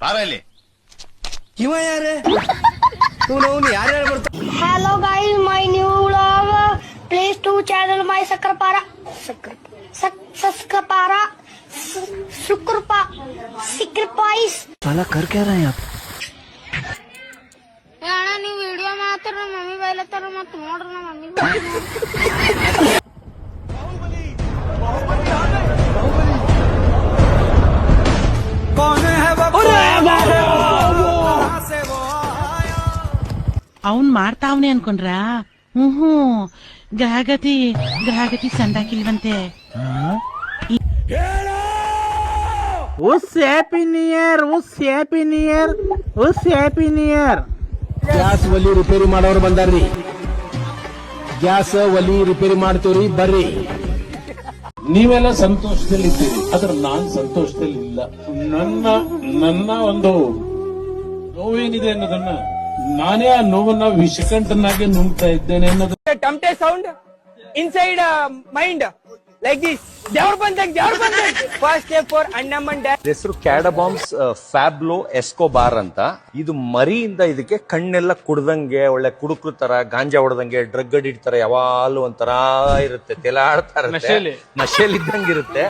ಬಾರ ಇಲ್ಲಿ. ಇವ ಯಾರೇ ಅವನು ಯಾರ್ಯಾರು ಬರ್ತಾರೆ? Hello guys, my new vlog. Please to channel my Sakrapara. Sakrapais. साला कर क्या रहे हैं आप? ಅಣ್ಣ ನೀವು ವಿಡಿಯೋ ಮಾಡ್ತಾರ ಮಮ್ಮಿ ಬೈಲತ್ತಾರ ಮತ್ ನೋಡ್ರ ನಮ್ಮ ಮಮ್ಮಿ ಅವನ್ ಮಾಡ್ತಾವ್ನೆ ಅನ್ಕೊಂಡ್ರ ಗ್ರಹಗತಿ ಸಂದಾಕಿಲ್ವಂತೆ. ಗ್ಯಾಸ್ ಒಲಿ ರಿಪೇರಿ ಮಾಡೋರು ಬಂದಾರ್ರಿ. ಗ್ಯಾಸ್ ಒಲಿ ರಿಪೇರಿ ಮಾಡ್ತೀವ್ರಿ, ಬರ್ರಿ. ನೀವೆಲ್ಲ ಸಂತೋಷದಲ್ಲಿದ್ದೀರಿ, ಆದ್ರೆ ನಾನ್ ಸಂತೋಷದಲ್ಲಿ ಇಲ್ಲ. ನನ್ನ ಒಂದು ನೋವೇನಿದೆ ಅನ್ನೋದನ್ನ ನಾನೇ ಆ ನೋವನ್ನ ವಿಷಕಂಠನಾಗೆ ನುಂಗ್ತಾ ಇದ್ದೇನೆ ಅನ್ನೋದು. ಟಮಟೆ sound inside mind like this. ದೇವ್ರ ಬಂದಂಗ್ ಫಸ್ಟ್ ಸ್ಟೆಪ್ ಫಾರ್ ಅಣ್ಣಮ್ಮನ್ ಡ್ಯಾಡ್. ಹೆಸರು ಕ್ಯಾಡಬಾಂಬ್ಸ್ ಫ್ಯಾಬ್ಲೋ ಎಸ್ಕೋಬಾರ್ ಅಂತ. ಇದು ಮರಿಯಿಂದ ಇದಕ್ಕೆ ಕಣ್ಣೆಲ್ಲ ಕುಡ್ದಂಗೆ, ಒಳ್ಳೆ ಕುಡುಕ್ರು ತರ, ಗಾಂಜಾ ಹೊಡೆದಂಗೆ, ಡ್ರಗ್ ಅಡಿಕ್ಟ್ ತರ ಯಾವಾಗಲೂ ಒಂಥರ ಇರುತ್ತೆ, ತೆಲಾಡ್ತಾ ಇರುತ್ತೆ, ನಶೆಲಿದ್ದಂಗಿರುತ್ತೆ.